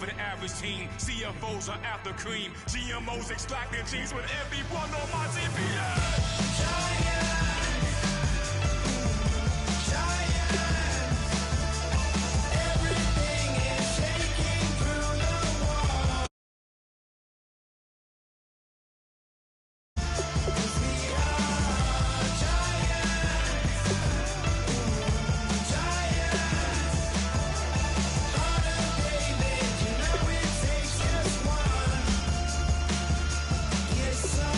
the average team. CFOs are after cream. GMOs extracting genes with everyone on my TV. Everything is shaking through the wall. 'Cause we are giants. Giants. Harder, baby. You know it takes just one. Yes, son.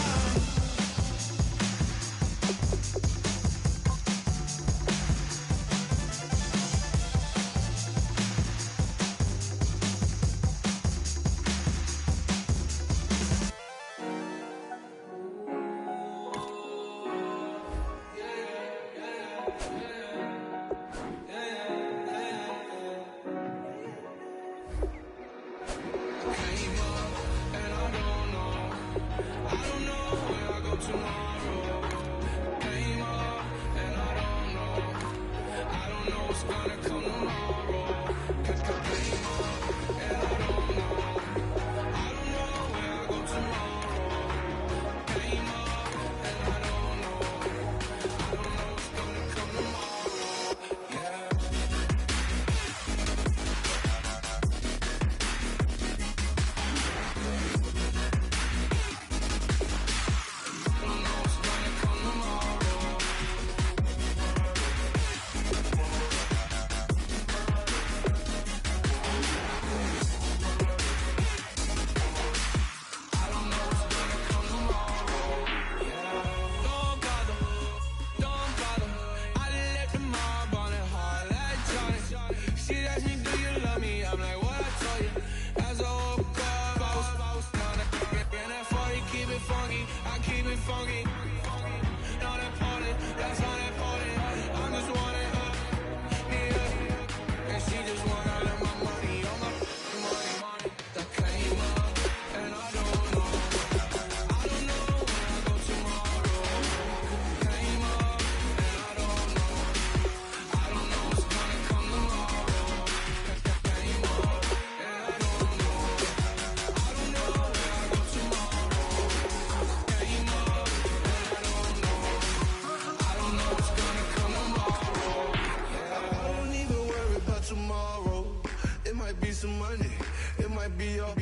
Some money, it might be all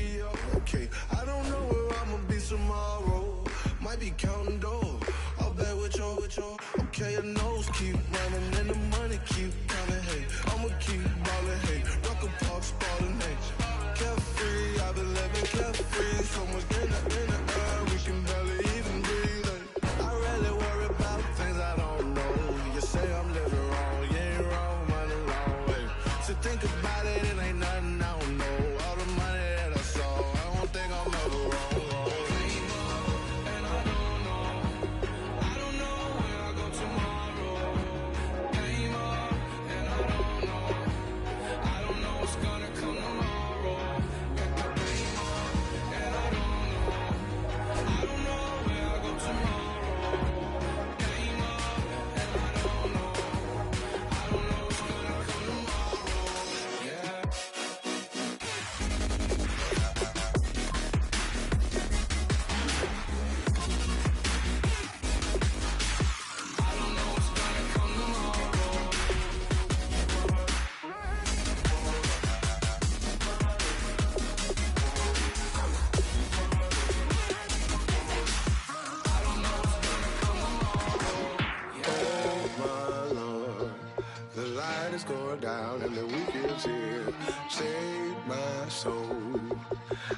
okay. I don't know where I'ma be tomorrow. Might be counting dough. I'll bet with your okay. Your nose keep running and the money keep coming. Hey, I'ma keep ballin'. Hey, rock a park, ballin'. Hey, carefree, I've been living carefree. Somewhere in the air, we can barely even breathe. Hey, I really worry about things I don't know. You say I'm living wrong, you ain't wrong, man, alone. Hey, so think about it, it ain't nothing. Going down and the weekend's here. Save my soul.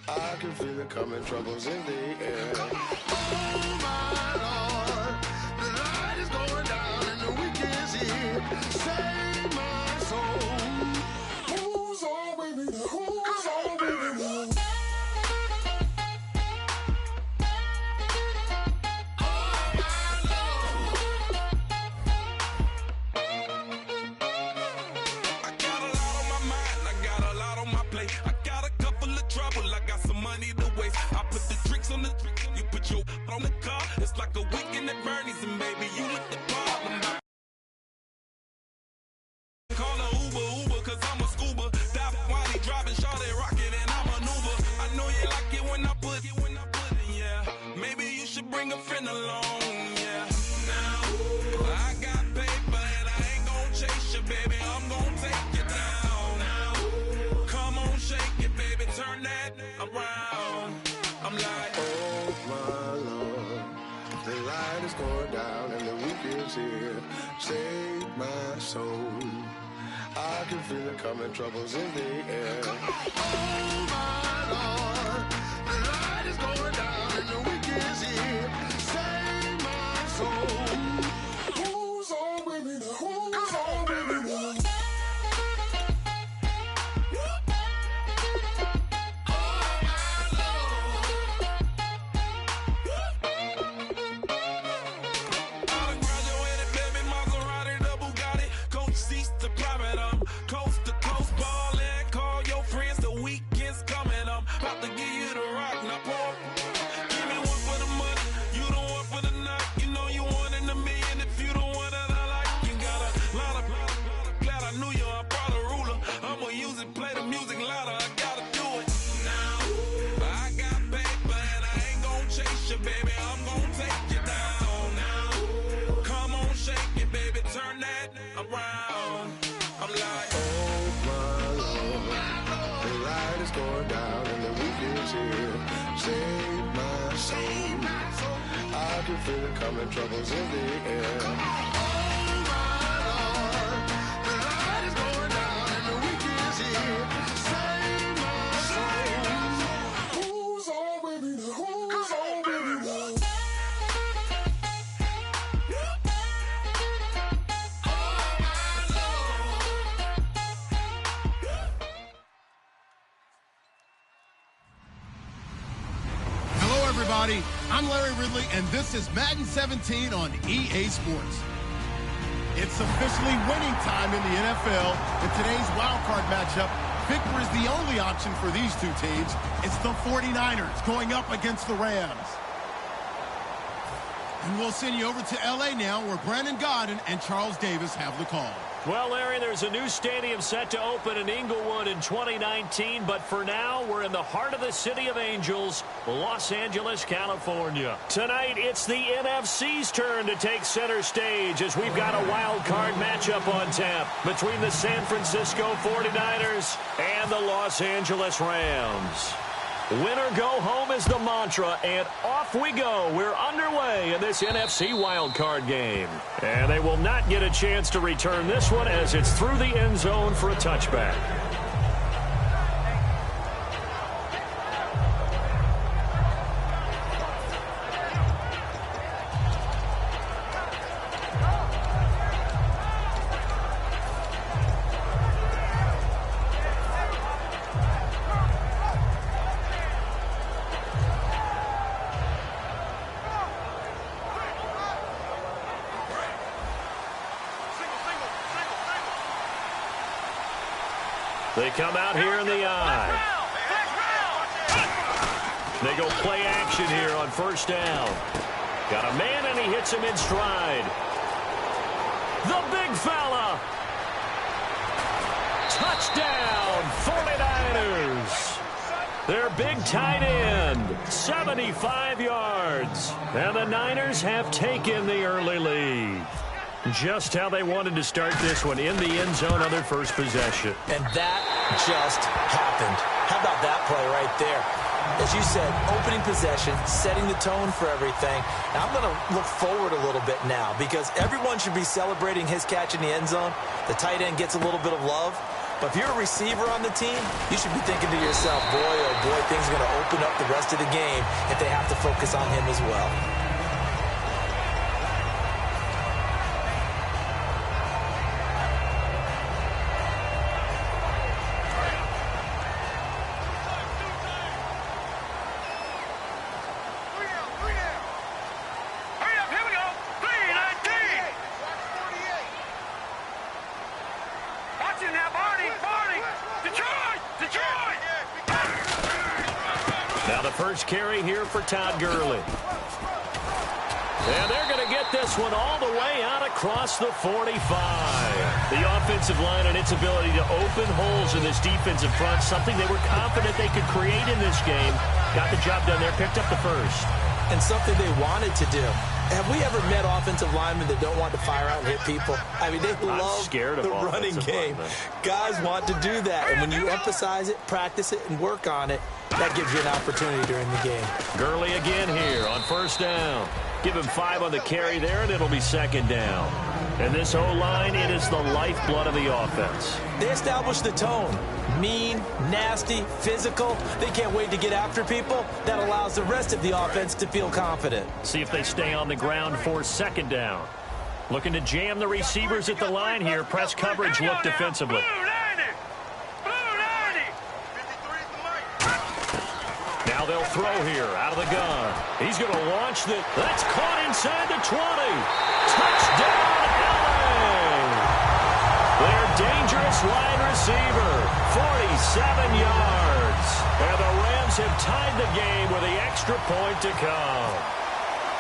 I can feel it coming, troubles in the air. Oh my Lord, the light is going down and the weekend's here. Save my soul. Who's all with me? Who's all with me? On the car, it's like a weekend at Bernie's, and baby, you with the problem. Call a Uber, cause I'm a scuba. Dive while he driving, shawty rockin', and I'm nigga finna alone, yeah. Now, I got paper and I ain't gon' chase you, baby. I'm gon' take you down. Now, come on, shake it, baby. Turn that around. I'm like, oh my Lord, the light is going down and the week is here. Save my soul. I can feel it coming, troubles in the air. Oh my Lord, the light is going down and the week is here. Save my soul. Who's on with me now? Who's on with me now? Feel it coming, troubles in the air. Oh my Lord, the light is going down and the week is here. Save my soul. Who's on with me now? Who's on with me now? Hello, everybody. I'm Larry Ridley, and this is Madden 17 on EA Sports. It's officially winning time in the NFL. In today's wildcard matchup, victory is the only option for these two teams. It's the 49ers going up against the Rams. And we'll send you over to L.A. now, where Brandon Godden and Charles Davis have the call. Well, Larry, there's a new stadium set to open in Inglewood in 2019, but for now, we're in the heart of the City of Angels, Los Angeles, California. Tonight, it's the NFC's turn to take center stage as we've got a wild card matchup on tap between the San Francisco 49ers and the Los Angeles Rams. Winner go home is the mantra, and off we go. We're underway in this NFC wildcard game. And they will not get a chance to return this one as it's through the end zone for a touchback. They come out here in the eye. They go play action here on first down. Got a man, and he hits him in stride. The big fella. Touchdown, 49ers. Their big tight end, 75 yards. And the Niners have taken the early lead. Just how they wanted to start this one, in the end zone on their first possession. And that just happened. How about that play right there? As you said, opening possession, setting the tone for everything. Now I'm going to look forward a little bit now because everyone should be celebrating his catch in the end zone. The tight end gets a little bit of love. But if you're a receiver on the team, you should be thinking to yourself, boy, oh boy, things are going to open up the rest of the game if they have to focus on him as well. Now the first carry here for Todd Gurley. And they're going to get this one all the way out across the 45. The offensive line and its ability to open holes in this defensive front, something they were confident they could create in this game. Got the job done there, picked up the first. and something they wanted to do. Have we ever met offensive linemen that don't want to fire out and hit people? I mean, they love the running game. Guys want to do that, and when you emphasize it, practice it, and work on it, that gives you an opportunity during the game. Gurley again here on first down. Give him 5 on the carry there, and it'll be second down. And this O-line, it is the lifeblood of the offense. They establish the tone. Mean, nasty, physical. They can't wait to get after people. That allows the rest of the offense to feel confident. See if they stay on the ground for second down. Looking to jam the receivers at the line here. Press coverage look defensively. Now they'll throw here out of the gun. He's going to launch the... That's caught inside the 20. Touchdown, LA! Their dangerous wide receiver, 47 yards. And the Rams have tied the game with the extra point to come.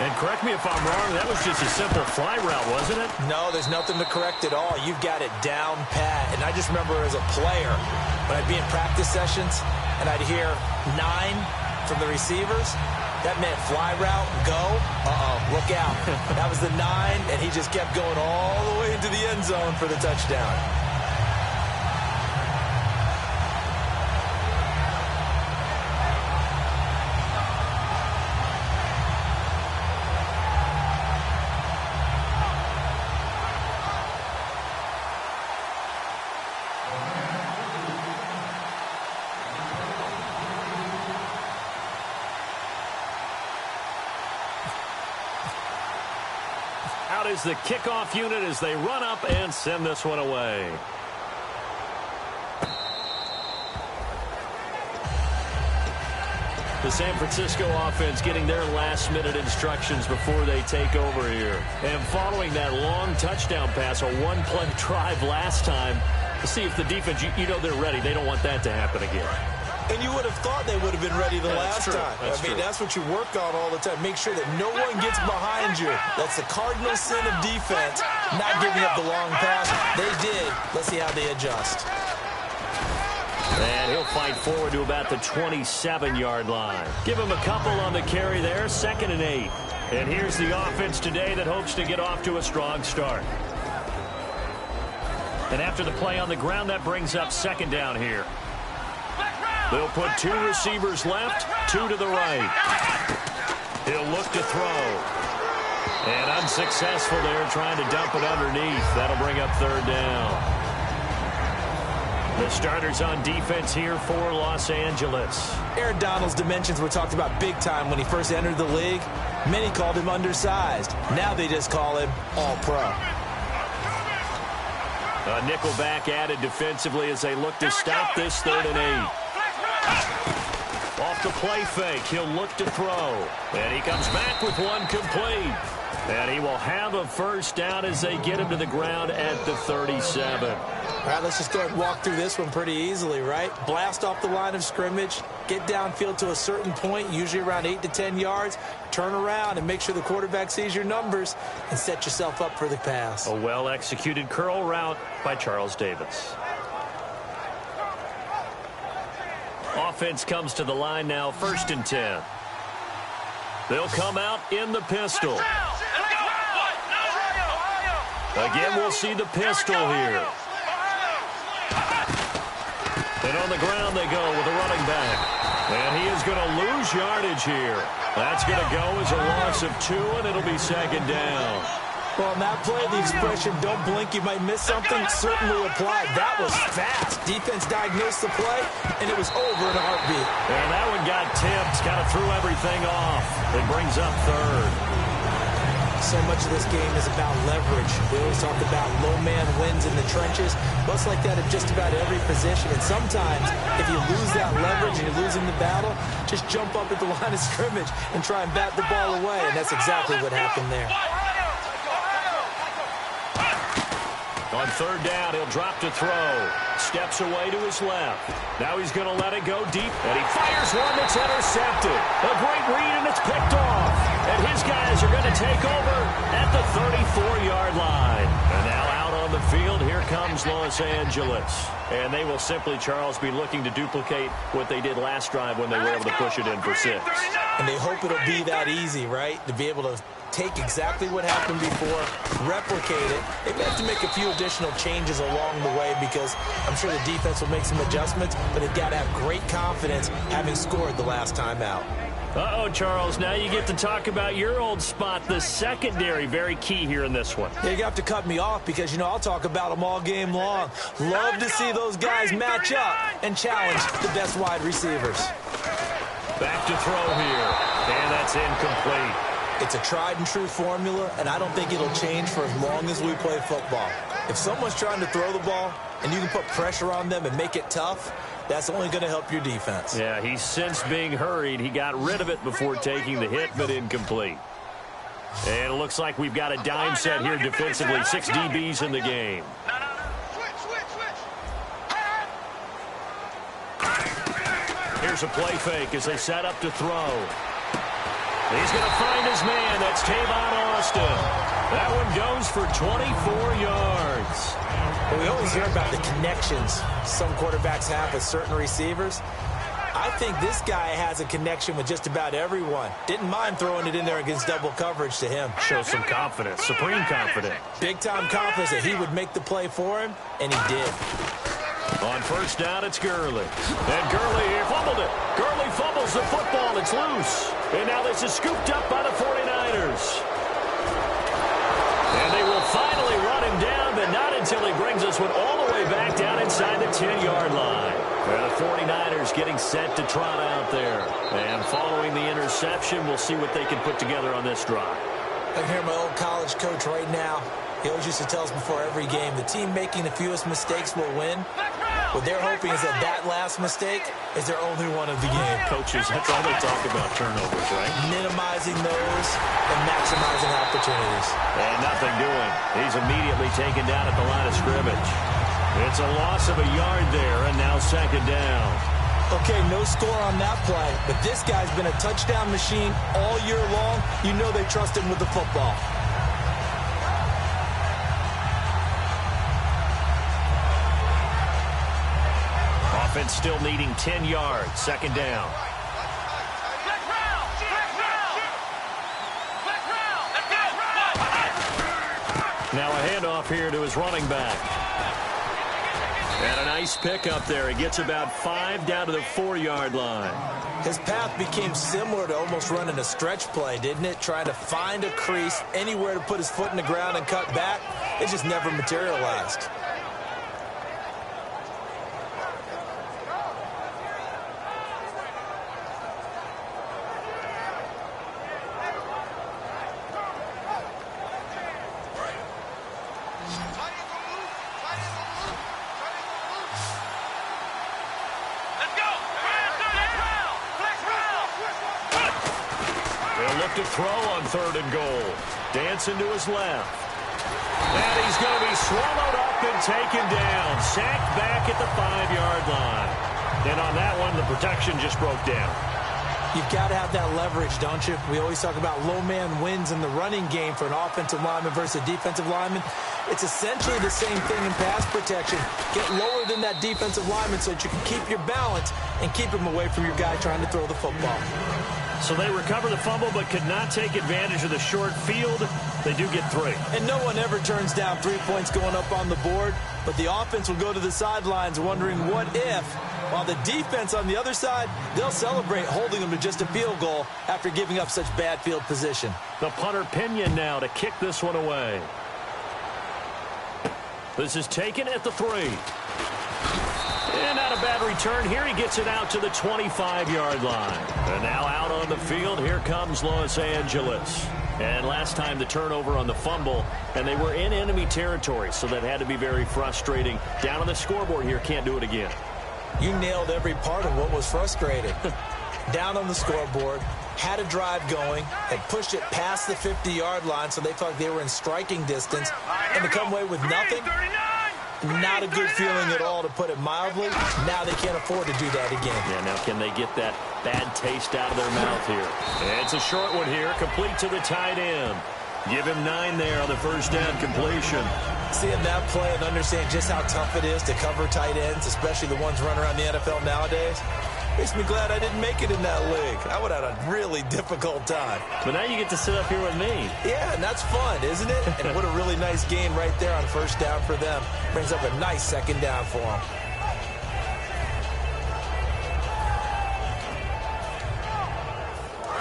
And correct me if I'm wrong, that was just a simple fly route, wasn't it? No, there's nothing to correct at all. You've got it down pat. And I just remember as a player, when I'd be in practice sessions, and I'd hear 9 from the receivers, that meant fly route, go, look out. That was the 9, and he just kept going all the way into the end zone for the touchdown. Out is the kickoff unit as they run up and send this one away. The San Francisco offense getting their last-minute instructions before they take over here. And following that long touchdown pass, a one-play drive last time, to see if the defense, you know they're ready. They don't want that to happen again. And you would have thought they would have been ready the last time. That's what you work on all the time. Make sure that no one gets behind you. That's the cardinal sin of defense, not giving up the long pass. They did. Let's see how they adjust. And he'll fight forward to about the 27-yard line. Give him a couple on the carry there, 2nd and 8. And here's the offense today that hopes to get off to a strong start. And after the play on the ground, that brings up second down here. They'll put 2 receivers left, 2 to the right. He'll look to throw. And unsuccessful there, trying to dump it underneath. That'll bring up third down. The starters on defense here for Los Angeles. Aaron Donald's dimensions were talked about big time when he first entered the league. Many called him undersized. Now they just call him all-pro. A nickelback added defensively as they look to stop this 3rd and 8. Off the play fake, he'll look to throw. And he comes back with one complete. And he will have a first down as they get him to the ground at the 37. All right, let's just go ahead and walk through this one pretty easily, right? Blast off the line of scrimmage, get downfield to a certain point, usually around 8 to 10 yards, turn around and make sure the quarterback sees your numbers and set yourself up for the pass. A well-executed curl route by Charles Davis. Offense comes to the line now, 1st and 10. They'll come out in the pistol. Again, we'll see the pistol here. And on the ground they go with a running back. And he is going to lose yardage here. That's going to go as a loss of 2, and it'll be second down. Well, on that play, the expression, don't blink, you might miss something, certainly applied. That was fast. Defense diagnosed the play, and it was over in a heartbeat. And that one got tipped, kind of threw everything off. It brings up 3rd. So much of this game is about leverage. We always talk about low man wins in the trenches. Well, it's like that at just about every position. And sometimes, if you lose that leverage and you're losing the battle, just jump up at the line of scrimmage and try and bat the ball away. And that's exactly what happened there. On 3rd down, he'll drop to throw. Steps away to his left. Now he's going to let it go deep. And he fires one that's intercepted. A great read, and it's picked off. And his guys are going to take over at the 34-yard line. And now out on the field, here comes Los Angeles. And they will simply, Charles, be looking to duplicate what they did last drive when they were able to push it in for 6. And they hope it'll be that easy, right? To be able to take exactly what happened before, replicate it. They may have to make a few additional changes along the way because I'm sure the defense will make some adjustments, but they've got to have great confidence having scored the last time out. Uh-oh, Charles, now you get to talk about your old spot, the secondary. Very key here in this one. Yeah, you have to cut me off because, I'll talk about them all game long. Love to see those guys match up and challenge the best wide receivers. Back to throw here, and that's incomplete. It's a tried-and-true formula, and I don't think it'll change for as long as we play football. If someone's trying to throw the ball and you can put pressure on them and make it tough, that's only going to help your defense. Yeah, he's since being hurried. He got rid of it before taking the hit, but incomplete. And it looks like we've got a dime set here defensively. 6 DBs in the game. Here's a play fake as they set up to throw. He's going to find his man. That's Tavon Austin. That one goes for 24 yards. Well, we always hear about the connections some quarterbacks have with certain receivers. I think this guy has a connection with just about everyone. Didn't mind throwing it in there against double coverage to him. Shows some confidence, supreme confidence. Big-time confidence that he would make the play for him, and he did. On first down, it's Gurley. And Gurley here fumbled it. Gurley fumbles the football. It's loose. And now this is scooped up by the 49ers. And they will finally run him down, but not until he brings this one all the way back down inside the 10-yard line. And the 49ers getting set to trot out there. And following the interception, we'll see what they can put together on this drive. I can hear my old college coach right now. He always used to tell us before every game, the team making the fewest mistakes will win. What they're hoping is that last mistake is their only one of the game. Coaches, that's all they talk about, turnovers, right? Minimizing those and maximizing opportunities. And nothing doing. He's immediately taken down at the line of scrimmage. It's a loss of a yard there, and now second down. Okay, no score on that play, but this guy's been a touchdown machine all year long. You know they trust him with the football. Offense still needing 10 yards. Second down. Now a handoff here to his running back. And a nice pickup there. He gets about 5 down to the 4-yard line. His path became similar to almost running a stretch play, didn't it? Trying to find a crease, anywhere to put his foot in the ground and cut back. It just never materialized. To throw on 3rd and goal. Dancing to his left. And he's going to be swallowed up and taken down. Sacked back at the 5-yard line. And on that one, the protection just broke down. You've got to have that leverage, don't you? We always talk about low man wins in the running game for an offensive lineman versus a defensive lineman. It's essentially the same thing in pass protection. Get lower than that defensive lineman so that you can keep your balance and keep him away from your guy trying to throw the football. So they recover the fumble but could not take advantage of the short field. They do get 3. And no one ever turns down 3 points going up on the board, but the offense will go to the sidelines wondering what if, while the defense on the other side, they'll celebrate holding them to just a field goal after giving up such bad field position. The punter Pinion now to kick this one away. This is taken at the 3. And not a bad return here. He gets it out to the 25-yard line. And now out on the field, here comes Los Angeles. And last time the turnover on the fumble, and they were in enemy territory, so that had to be very frustrating. Down on the scoreboard here, can't do it again. You nailed every part of what was frustrating. Down on the scoreboard, had a drive going, had pushed it past the 50-yard line, so they thought they were in striking distance, and to come away with nothing, not a good feeling at all, to put it mildly. Now they can't afford to do that again. Yeah, now can they get that bad taste out of their mouth here? It's a short one here, complete to the tight end. Give him 9 there on the first down completion. Seeing that play and understand just how tough it is to cover tight ends, especially the ones running around the NFL nowadays, makes me glad I didn't make it in that league. I would have had a really difficult time. But now you get to sit up here with me. Yeah, and that's fun, isn't it? And what a really nice game right there on first down for them. Brings up a nice second down for them.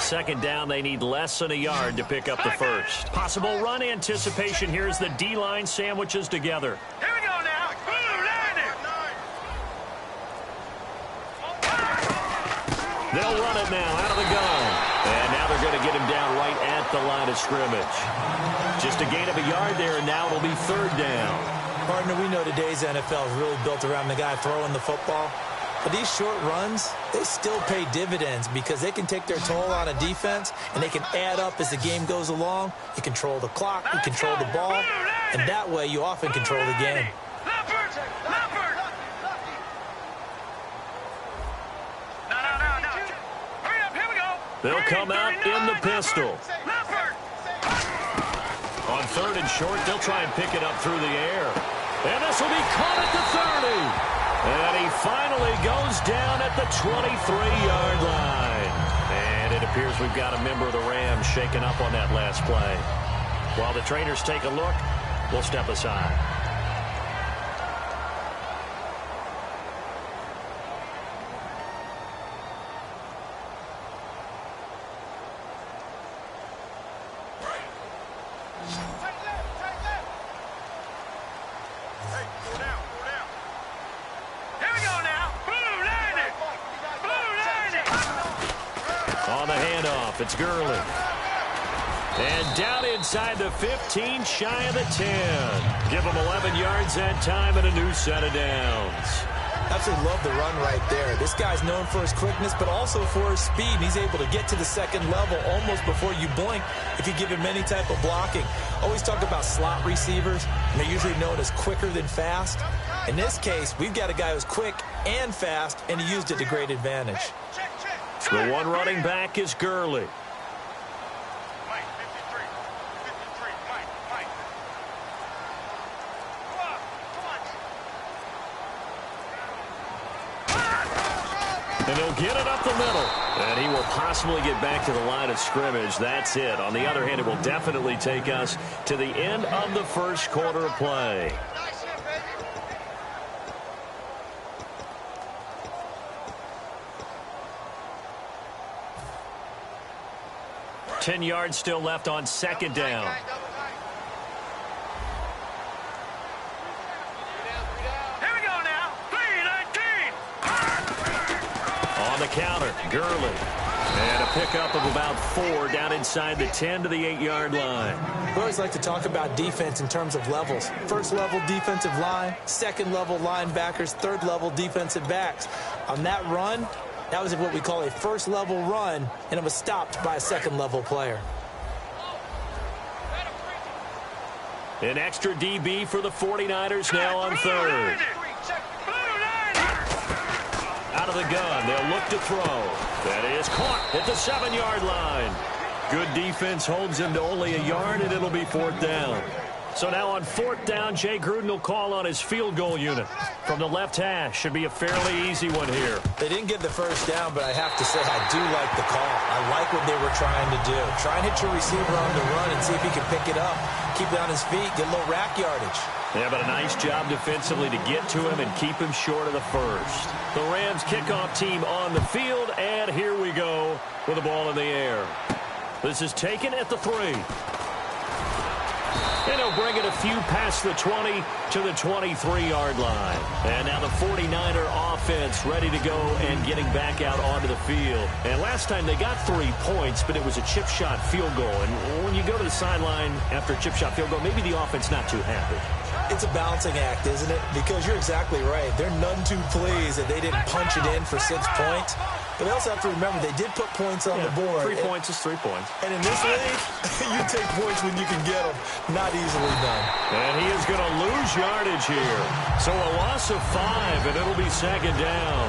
Second down, they need less than a yard to pick up the first. Possible run anticipation. Here's the D-line sandwiches together. Here we go now. They'll run it now out of the gun. And now they're going to get him down right at the line of scrimmage. Just a gain of a yard there, and now it'll be third down. Partner, we know today's NFL is really built around the guy throwing the football. But these short runs, they still pay dividends because they can take their toll on a defense, and they can add up as the game goes along. You control the clock, you control the ball, and that way you often control the game. They'll come out in the pistol. On third and short, they'll try and pick it up through the air. And this will be caught at the 30. And he finally goes down at the 23-yard line. And it appears we've got a member of the Rams shaken up on that last play. While the trainers take a look, we'll step aside. It's Gurley. And down inside the 15, shy of the 10. Give him 11 yards that time and a new set of downs. Absolutely love the run right there. This guy's known for his quickness, but also for his speed. And he's able to get to the second level almost before you blink if you give him any type of blocking. Always talk about slot receivers, and they're usually known as quicker than fast. In this case, we've got a guy who's quick and fast, and he used it to great advantage. The one running back is Gurley. And he'll get it up the middle. And he will possibly get back to the line of scrimmage. That's it. On the other hand, it will definitely take us to the end of the first quarter of play. Ten yards still left on second down. The counter, Gurley. And a pickup of about 4 down inside the 10 to the 8-yard line. We always like to talk about defense in terms of levels. First level defensive line, second level linebackers, third level defensive backs. On that run, that was what we call a first level run, and it was stopped by a second level player. An extra DB for the 49ers now on third. Out of the gun, they'll look to throw. That is caught at the 7-yard line. Good defense holds him to only a yard, and it'll be fourth down. So now on fourth down, Jay Gruden will call on his field goal unit. From the left hash, should be a fairly easy one here. They didn't get the first down, but I have to say I do like the call. I like what they were trying to do. Try and hit your receiver on the run and see if he can pick it up. Keep it on his feet, get a little rack yardage. Yeah, but a nice job defensively to get to him and keep him short of the first. The Rams kickoff team on the field, and here we go with the ball in the air. This is taken at the 3. And he'll bring it a few past the 20 to the 23-yard line. And now the 49er offense ready to go and getting back out onto the field. And last time they got 3 points, but it was a chip shot field goal. And when you go to the sideline after a chip shot field goal, maybe the offense not too happy. It's a balancing act, isn't it? Because you're exactly right. They're none too pleased that they didn't punch it in for 6 points. But they also have to remember they did put points on the board. 3 points is 3 points. And in this league, you take points when you can get them. Not easily done. And he is going to lose yardage here. So a loss of 5, and it'll be second down.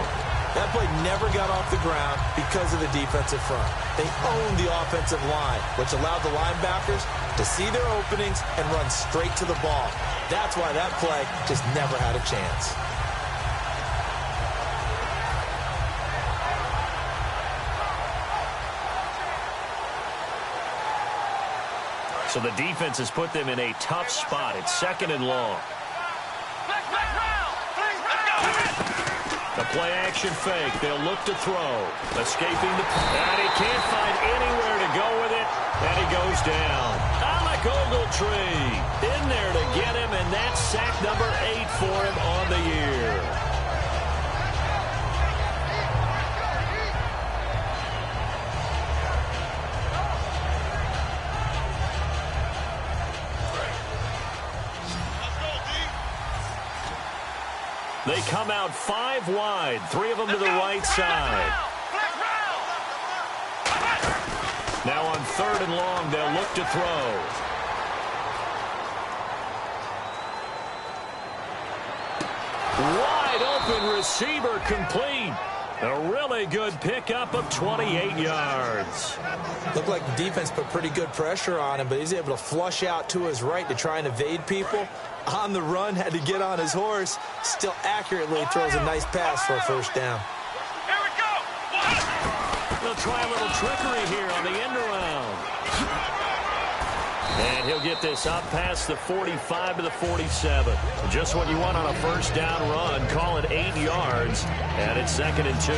That play never got off the ground because of the defensive front. They owned the offensive line, which allowed the linebackers to see their openings and run straight to the ball. That's why that play just never had a chance. So the defense has put them in a tough spot. It's 2nd and long. The play action fake. They'll look to throw. Escaping the... And he can't find anywhere to go with it. And he goes down. Alec Ogletree in there to get him. And that's sack number 8 for him on the year. They come out 5 wide, 3 of them to the right side. Now on 3rd and long, they'll look to throw. Wide open receiver complete. A really good pickup of 28 yards. Looked like the defense put pretty good pressure on him, but he's able to flush out to his right to try and evade people. On the run, had to get on his horse. Still accurately throws a nice pass for a first down. Here we go. They'll try a little trickery here on the end around. And he'll get this up past the 45 to the 47. Just what you want on a first down run. Call it 8 yards. And it's 2nd and 2.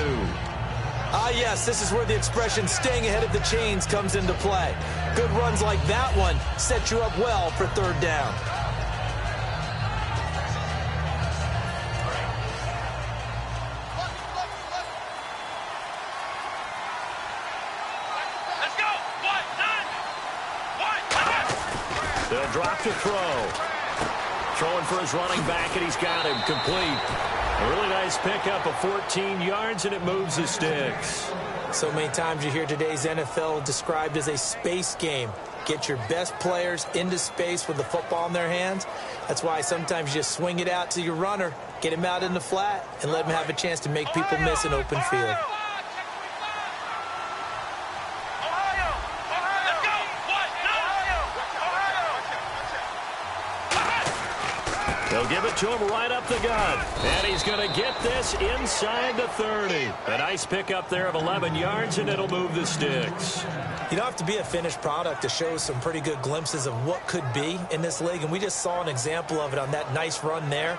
Ah, yes, this is where the expression staying ahead of the chains comes into play. Good runs like that one set you up well for 3rd down. They'll drop to throw. Throwing for his running back, and he's got him complete. A really nice pickup of 14 yards, and it moves the sticks. So many times you hear today's NFL described as a space game. Get your best players into space with the football in their hands. That's why sometimes you just swing it out to your runner, get him out in the flat, and let him have a chance to make people miss an open field. They'll give it to him right up the gut. And he's going to get this inside the 30. A nice pickup there of 11 yards, and it'll move the sticks. You don't have to be a finished product to show some pretty good glimpses of what could be in this league, and we just saw an example of it on that nice run there.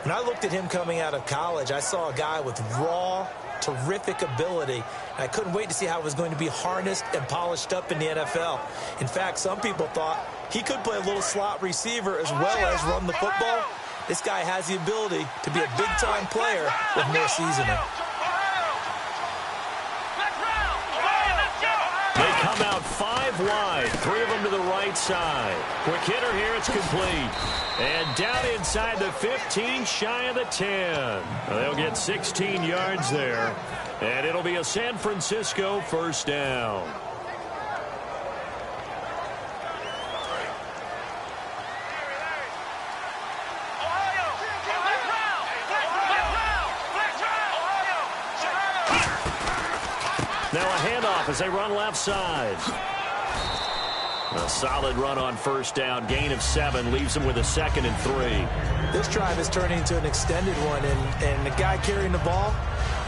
When I looked at him coming out of college, I saw a guy with raw, terrific ability. I couldn't wait to see how it was going to be harnessed and polished up in the NFL. In fact, some people thought he could play a little slot receiver as well as run the football. This guy has the ability to be a big-time player with more seasoning. They come out 5 wide, 3 of them to the right side. Quick hitter here, it's complete. And down inside the 15, shy of the 10. They'll get 16 yards there. And it'll be a San Francisco first down. Now a handoff as they run left side. A solid run on first down. Gain of 7 leaves them with a 2nd and 3. This drive is turning into an extended one, and the guy carrying the ball,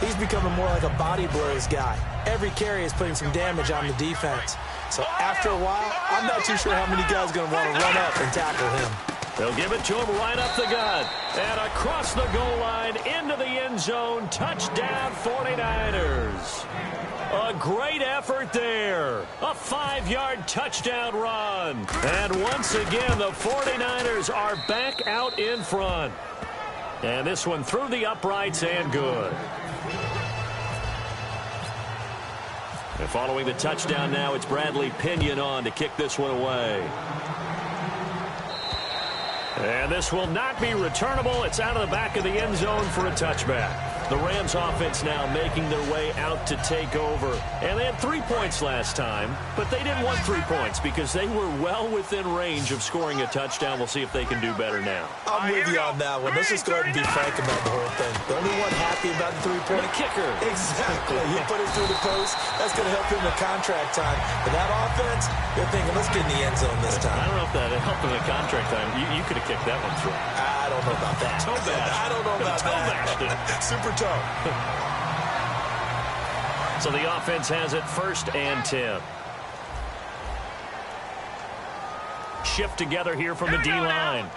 he's becoming more like a body blows guy. Every carry is putting some damage on the defense. So after a while, I'm not too sure how many guys are going to want to run up and tackle him. They'll give it to him right up the gut. And across the goal line, into the end zone. Touchdown, 49ers. A great effort there. A 5-yard touchdown run. And once again, the 49ers are back out in front. And this one through the uprights and good. And following the touchdown now, it's Bradley Pinion on to kick this one away. And this will not be returnable. It's out of the back of the end zone for a touchback. The Rams offense now making their way out to take over. And they had 3 points last time, but they didn't want 3 points because they were well within range of scoring a touchdown. We'll see if they can do better now. I'm with you on that one. Let's just go ahead and be frank about the whole thing. The only one happy about the 3-point. The kicker. Exactly. He put it through the post. That's going to help him in contract time. But that offense, they're thinking, let's get in the end zone this time. I don't know if that helped him in contract time. You could have kicked that one through. I don't know about that. Toe bash. I don't know about that. Super toe. So the offense has it 1st and 10. Shift together here from the D-line.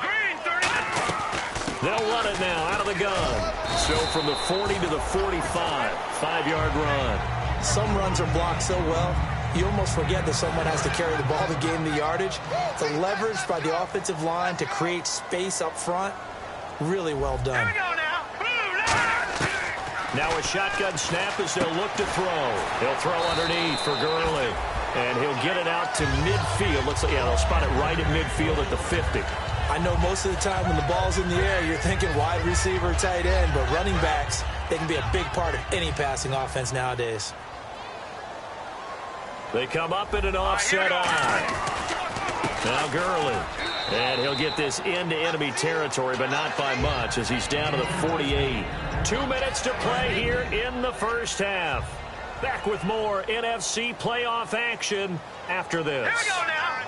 They'll run it now out of the gun. So from the 40 to the 45, 5-yard run. Some runs are blocked so well, you almost forget that someone has to carry the ball to gain the yardage. The leverage by the offensive line to create space up front, really well done. Now a shotgun snap as they'll look to throw. They'll throw underneath for Gurley. And he'll get it out to midfield. Looks like, yeah, they'll spot it right at midfield at the 50. I know most of the time when the ball's in the air, you're thinking wide receiver, tight end, but running backs, they can be a big part of any passing offense nowadays. They come up in an offset eye. Now Gurley. And he'll get this into enemy territory, but not by much as he's down to the 48. 2 minutes to play here in the first half. Back with more NFC playoff action after this. Here we go now.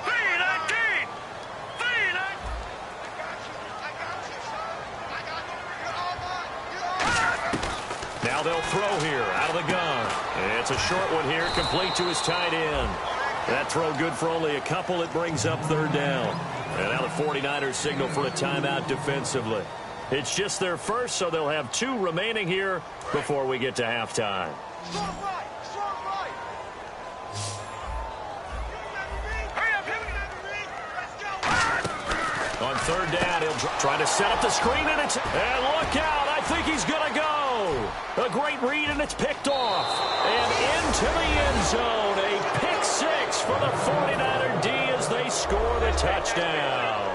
3-19. Now they'll throw here out of the gun. It's a short one here, complete to his tight end. That throw good for only a couple. It brings up 3rd down. And now the 49ers signal for a timeout defensively. It's just their first, so they'll have 2 remaining here before we get to halftime. Strong right. Strong right. Hurry up. Let's go. On 3rd down, he'll try to set up the screen, and look out. I think he's going to go. A great read, and it's picked off. And into the end zone. A pick 6 for the 49er D as they score the touchdown.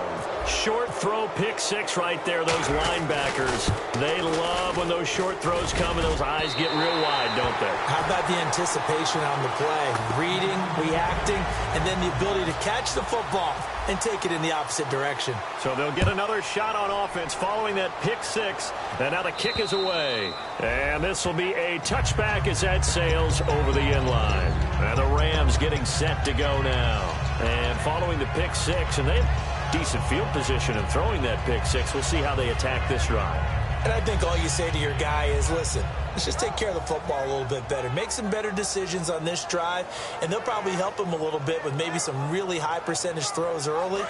Short throw, pick 6 right there. Those linebackers, they love when those short throws come and those eyes get real wide, don't they? How about the anticipation on the play? Reading, reacting, and then the ability to catch the football and take it in the opposite direction. So they'll get another shot on offense following that pick 6. And now the kick is away. And this will be a touchback as that sails over the end line. And the Rams getting set to go now. And following the pick 6, and they have decent field position and throwing that pick 6. We'll see how they attack this drive. And I think all you say to your guy is, listen, let's just take care of the football a little bit better. Make some better decisions on this drive, and they'll probably help him a little bit with maybe some really high percentage throws early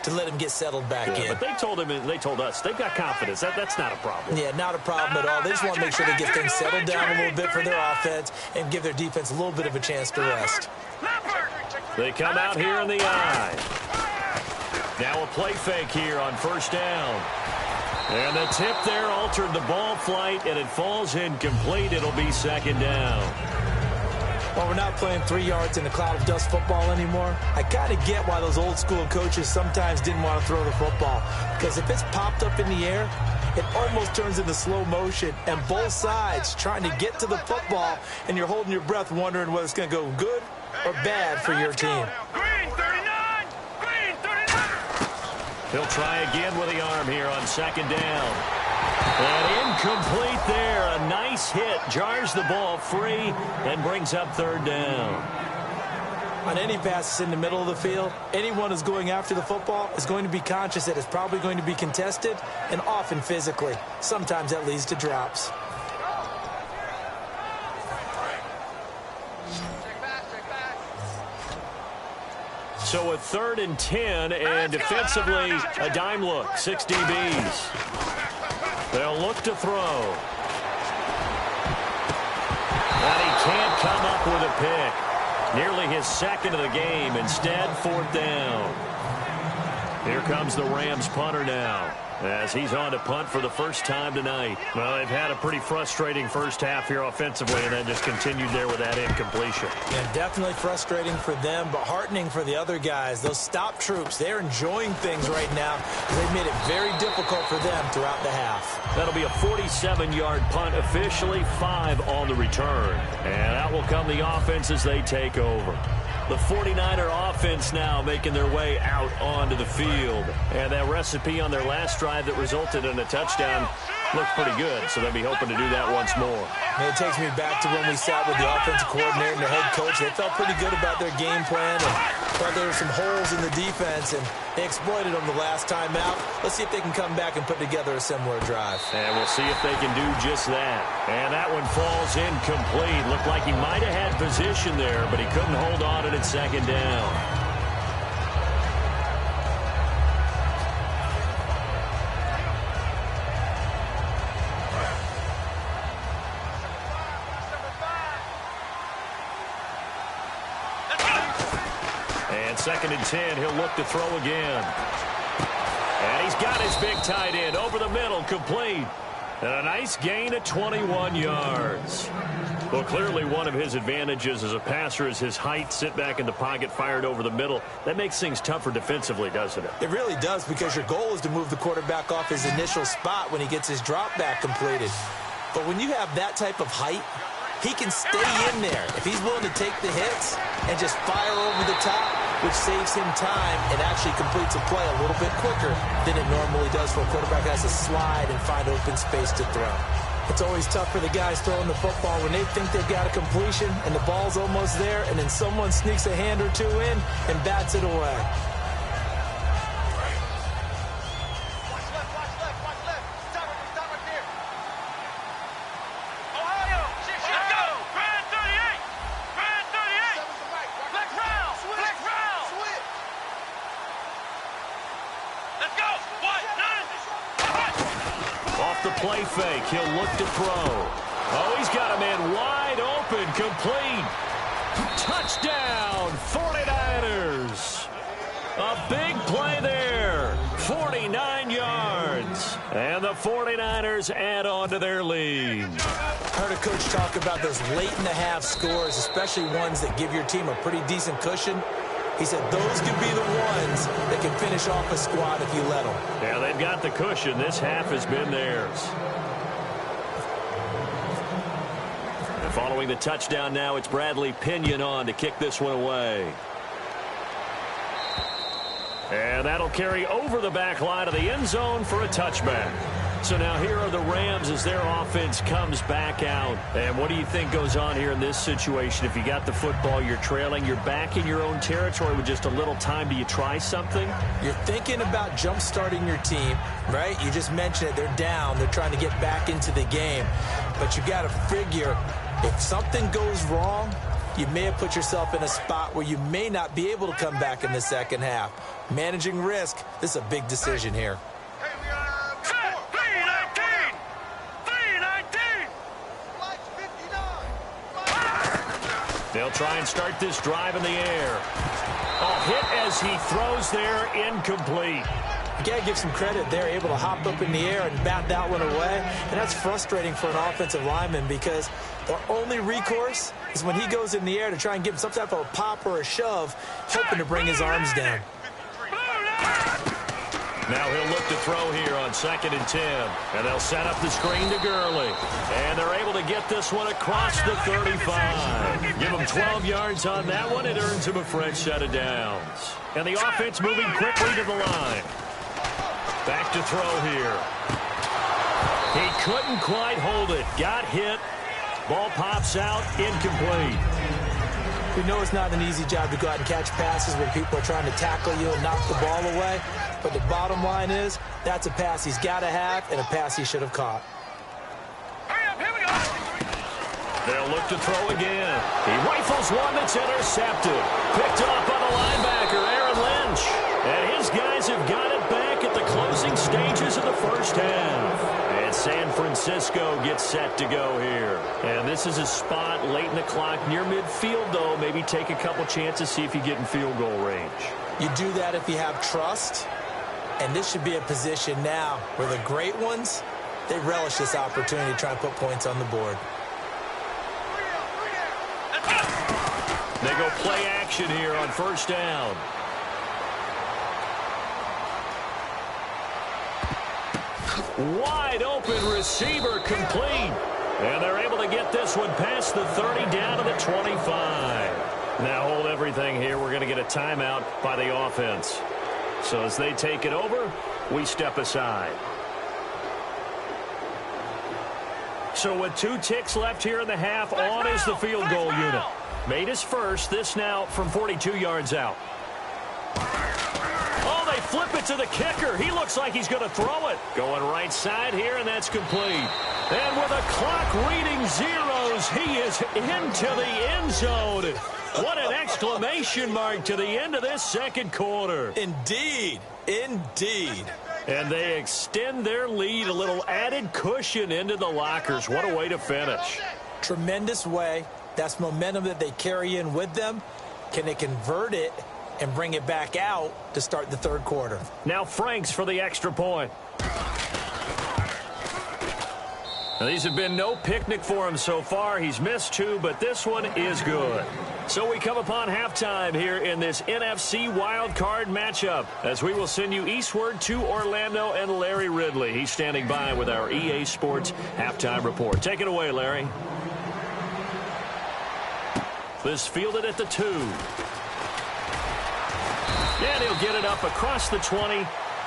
to let him get settled back in. But they told him, and they told us, they've got confidence. That's not a problem. Yeah, not a problem at all. They just want to make sure they get things settled down a little bit for their offense and give their defense a little bit of a chance to rest. They come out here in the eye. Now a play fake here on 1st down. And the tip there altered the ball flight, and it falls incomplete. It'll be 2nd down. Well, we're not playing 3 yards in a cloud of dust football anymore. I kind of get why those old school coaches sometimes didn't want to throw the football. Because if it's popped up in the air, it almost turns into slow motion. And both sides trying to get to the football, and you're holding your breath wondering whether it's going to go good or bad for your team. Green 39. Green 39. He'll try again with the arm here on 2nd down. And incomplete there. A nice hit. Jars the ball free and brings up 3rd down. On any passes in the middle of the field, anyone who's going after the football is going to be conscious that it's probably going to be contested and often physically. Sometimes that leads to drops. So a 3rd and 10, and defensively a dime look. 6 DBs. They'll look to throw. And he can't come up with a pick. Nearly his 2nd of the game. Instead, 4th down. Here comes the Rams punter now. as he's on to punt for the first time tonight. Well, they've had a pretty frustrating first half here offensively, and then just continued there with that incompletion. Yeah, definitely frustrating for them, but heartening for the other guys. Those stop troops, they're enjoying things right now because they've made it very difficult for them throughout the half. That'll be a 47-yard punt, officially 5 on the return. And out will come the offense as they take over. The 49er offense now making their way out onto the field. And that recipe on their last drive that resulted in a touchdown looked pretty good, so they'll be hoping to do that once more. Man, it takes me back to when we sat with the offensive coordinator and the head coach. They felt pretty good about their game plan and thought there were some holes in the defense, and they exploited them the last time out. Let's see if they can come back and put together a similar drive. And we'll see if they can do just that. And that one falls incomplete. Looked like he might have had position there, but he couldn't hold on to it second down. And 2nd and 10, he'll look to throw again. And he's got his big tight end over the middle, complete. And a nice gain of 21 yards. Well, clearly one of his advantages as a passer is his height, sit back in the pocket, fired over the middle. That makes things tougher defensively, doesn't it? It really does, because your goal is to move the quarterback off his initial spot when he gets his drop back completed. But when you have that type of height, he can stay in there if he's willing to take the hits and just fire over the top, which saves him time and actually completes a play a little bit quicker than it normally does for a quarterback that has to slide and find open space to throw. It's always tough for the guys throwing the football when they think they've got a completion and the ball's almost there, and then someone sneaks a hand or two in and bats it away. Play fake. He'll look to throw. Oh, he's got a man wide open. Complete. Touchdown, 49ers. A big play there. 49 yards. And the 49ers add on to their lead. Heard a coach talk about those late in the half scores, especially ones that give your team a pretty decent cushion. He said those could be the ones that can finish off a squad if you let them. Yeah, they've got the cushion. This half has been theirs. And following the touchdown now, it's Bradley Pinion on to kick this one away. And that'll carry over the back line of the end zone for a touchback. So now here are the Rams as their offense comes back out. And what do you think goes on here in this situation? If you got the football, you're trailing, you're back in your own territory with just a little time. Do you try something? You're thinking about jump-starting your team, right? You just mentioned it. They're down. They're trying to get back into the game. But you got to figure, if something goes wrong, you may have put yourself in a spot where you may not be able to come back in the second half. Managing risk, this is a big decision here. They'll try and start this drive in the air. A hit as he throws there, incomplete. You got to give some credit. They're able to hop up in the air and bat that one away. And that's frustrating for an offensive lineman because their only recourse is when he goes in the air to try and give him some type of a pop or a shove, hoping to bring his arms down. Now he'll look to throw here on 2nd and 10. And they'll set up the screen to Gurley. And they're able to get this one across the 35. Give him 12 yards on that one. It earns him a fresh set of downs. And the offense moving quickly to the line. Back to throw here. He couldn't quite hold it. Got hit. Ball pops out. Incomplete. We know it's not an easy job to go out and catch passes when people are trying to tackle you and knock the ball away. But the bottom line is, that's a pass he's got to have and a pass he should have caught. They'll look to throw again. He rifles one that's intercepted. Picked off by the linebacker, Aaron Lynch. And his guys have got it back at the closing stages of the first half. And San Francisco gets set to go here. And this is a spot late in the clock near midfield, though. Maybe take a couple chances, see if you get in field goal range. You do that if you have trust. And this should be a position now where the great ones, they relish this opportunity to try and put points on the board. They go play action here on first down. Wide open receiver complete. And they're able to get this one past the 30 down to the 25. Now hold everything here. We're going to get a timeout by the offense. So as they take it over, we step aside. So with 2 ticks left here in the half, on is the field goal unit. Made his first, this now from 42 yards out. Oh, they flip it to the kicker. He looks like he's going to throw it. Going right side here, and that's complete. And with a clock reading zeros, he is into the end zone. What an exclamation mark to the end of this second quarter. Indeed. Indeed. And they extend their lead, a little added cushion into the lockers. What a way to finish. Tremendous way. That's momentum that they carry in with them. Can they convert it and bring it back out to start the third quarter? Now Franks for the extra point. Now, these have been no picnic for him so far. He's missed 2, but this one is good. So we come upon halftime here in this NFC wildcard matchup as we will send you eastward to Orlando and Larry Ridley. He's standing by with our EA Sports halftime report. Take it away, Larry. This fielded at the 2. And he'll get it up across the 20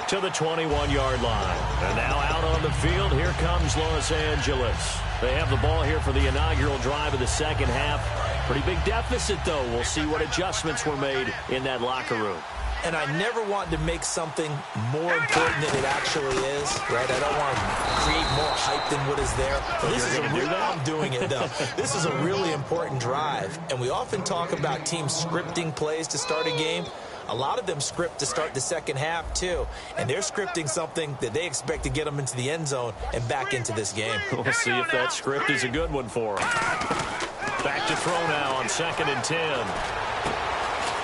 to the 21-yard line. And now out on the field, here comes Los Angeles. They have the ball here for the inaugural drive of the second half. Pretty big deficit, though. We'll see what adjustments were made in that locker room. And I never want to make something more important than it actually is, right? I don't want to create more hype than what is there. This is I'm doing it, though. This is a really important drive. And we often talk about teams scripting plays to start a game. A lot of them script to start the second half, too. And they're scripting something that they expect to get them into the end zone and back into this game. We'll see if that script is a good one for them. Back to throw now on 2nd and 10.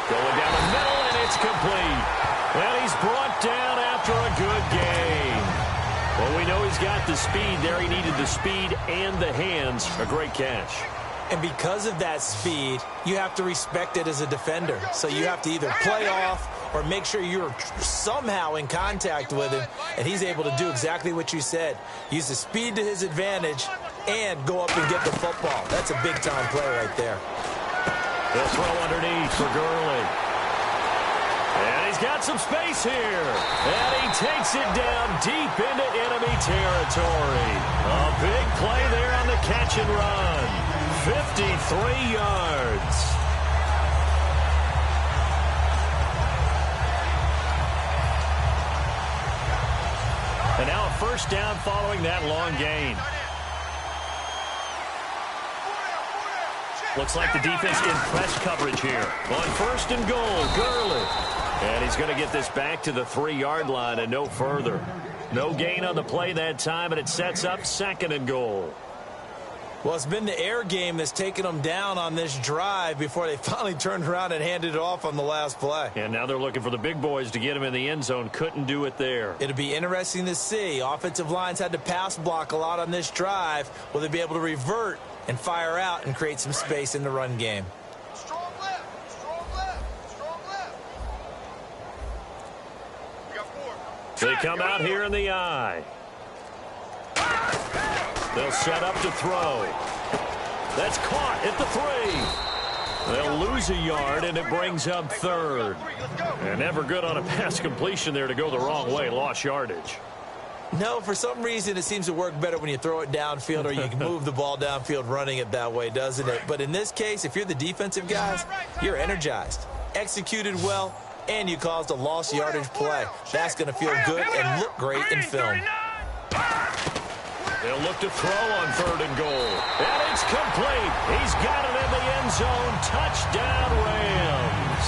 Going down the middle, and it's complete. And he's brought down after a good gain. Well, we know he's got the speed there. He needed the speed and the hands. A great catch. And because of that speed, you have to respect it as a defender. So you have to either play off or make sure you're somehow in contact with him. And he's able to do exactly what you said. Use the speed to his advantage and go up and get the football. That's a big-time play right there. They'll throw underneath for Gurley. And he's got some space here. And he takes it down deep into enemy territory. A big play there on the catch and run. 53 yards. And now a first down following that long gain. Looks like the defense in press coverage here. On 1st and goal, Gurley. And he's going to get this back to the 3-yard line and no further. No gain on the play that time, and it sets up 2nd and goal. Well, it's been the air game that's taken them down on this drive before they finally turned around and handed it off on the last play. And now they're looking for the big boys to get him in the end zone. Couldn't do it there. It'll be interesting to see. Offensive lines had to pass block a lot on this drive. Will they be able to revert and fire out and create some space in the run game? Strong left, strong left, strong left. We got 4. They come out here in the eye. They'll set up to throw. That's caught at the 3. They'll lose a yard, and it brings up 3rd. And never good on a pass completion there to go the wrong way. Lost yardage. No, for some reason it seems to work better when you throw it downfield or you can move the ball downfield running it that way, doesn't it? But in this case, if you're the defensive guys, you're energized, executed well, and you caused a lost yardage play. That's going to feel good and look great in film. They'll look to throw on 3rd and goal. And it's complete. He's got it in the end zone. Touchdown, Rams.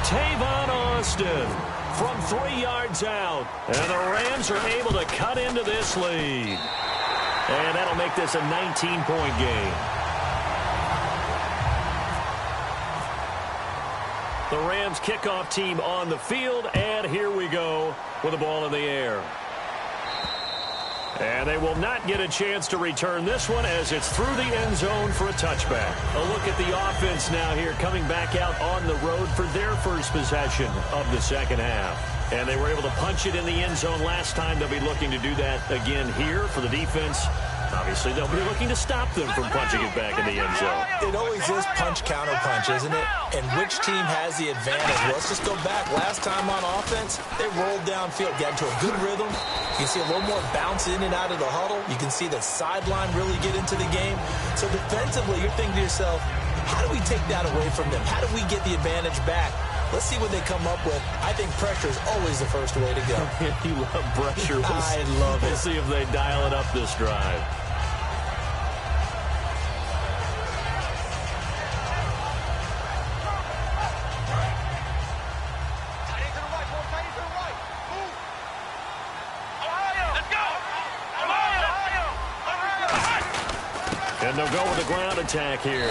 Tavon Austin from 3 yards out. And the Rams are able to cut into this lead. And that'll make this a 19-point game. The Rams kickoff team on the field, and here we go with the ball in the air. And they will not get a chance to return this one as it's through the end zone for a touchback. A look at the offense now here coming back out on the road for their first possession of the second half. And they were able to punch it in the end zone last time. They'll be looking to do that again here for the defense. Obviously, they'll be looking to stop them from punching it back in the end zone. It always is punch-counter-punch, isn't it? And which team has the advantage? Well, let's just go back. Last time on offense, they rolled downfield, got into a good rhythm. You can see a little more bounce in and out of the huddle. You can see the sideline really get into the game. So defensively, you're thinking to yourself, how do we take that away from them? How do we get the advantage back? Let's see what they come up with. I think pressure is always the first way to go. You love pressure. I love it. We'll see if they dial it up this drive. And they'll go with the ground attack here.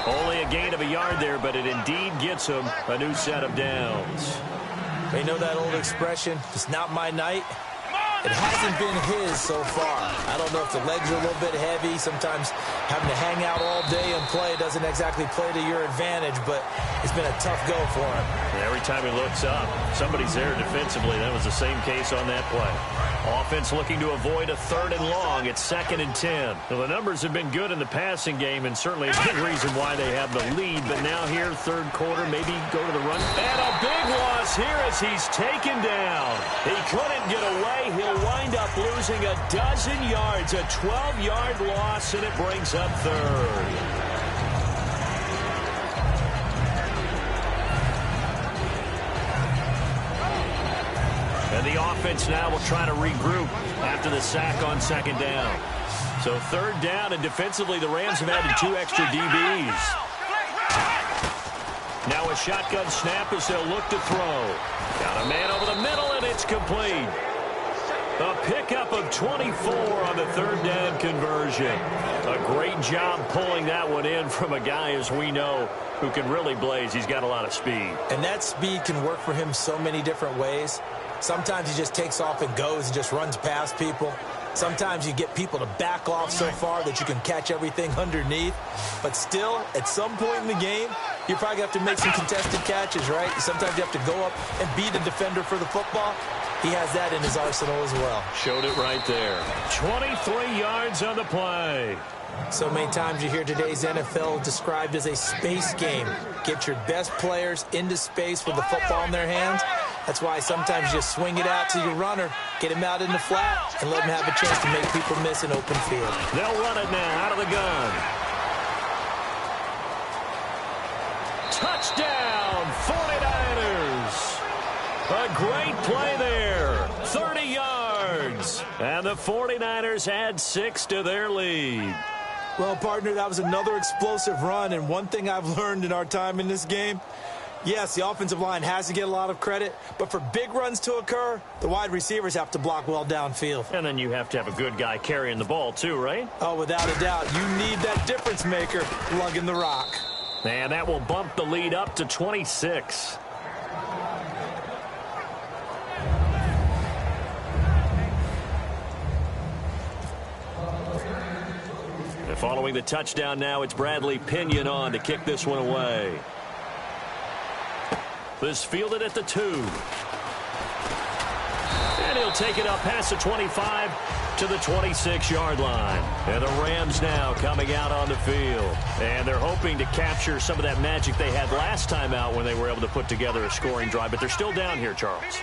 Only a gain of a yard there, but it indeed gets them a new set of downs. You know that old expression, it's not my night? It hasn't been his so far. I don't know if the legs are a little bit heavy. Sometimes having to hang out all day and play doesn't exactly play to your advantage, but it's been a tough go for him. And every time he looks up, somebody's there defensively. That was the same case on that play. Offense looking to avoid a 3rd and long. It's 2nd and 10. Well, the numbers have been good in the passing game, and certainly a big reason why they have the lead. But now here, 3rd quarter, maybe go to the run. And a big loss here as he's taken down. He couldn't get away. He'll wind up losing a dozen yards, a 12-yard loss, and it brings up 3rd. And the offense now will try to regroup after the sack on 2nd down. So 3rd down, and defensively the Rams have added 2 extra DBs. Now a shotgun snap as they'll look to throw. Got a man over the middle, and it's complete. A pickup of 24 on the 3rd down conversion. A great job pulling that one in from a guy, as we know, who can really blaze. He's got a lot of speed. And that speed can work for him so many different ways. Sometimes he just takes off and goes and just runs past people. Sometimes you get people to back off so far that you can catch everything underneath. But still, at some point in the game, you probably have to make some contested catches, right? Sometimes you have to go up and beat a defender for the football. He has that in his arsenal as well. Showed it right there. 23 yards on the play. So many times you hear today's NFL described as a space game. Get your best players into space with the football in their hands. That's why sometimes you just swing it out to your runner, get him out in the flat, and let him have a chance to make people miss an open field. They'll run it now out of the gun. Touchdown, 49ers. A great play there. 30 yards. And the 49ers add 6 to their lead. Well, partner, that was another explosive run, and one thing I've learned in our time in this game, yes, the offensive line has to get a lot of credit, but for big runs to occur, the wide receivers have to block well downfield. And then you have to have a good guy carrying the ball too, right? Oh, without a doubt. You need that difference maker lugging the rock. And that will bump the lead up to 26. And following the touchdown now, it's Bradley Pinion on to kick this one away. This fielded at the 2. And he'll take it up past the 25 to the 26-yard line. And the Rams now coming out on the field. And they're hoping to capture some of that magic they had last time out when they were able to put together a scoring drive. But they're still down here, Charles.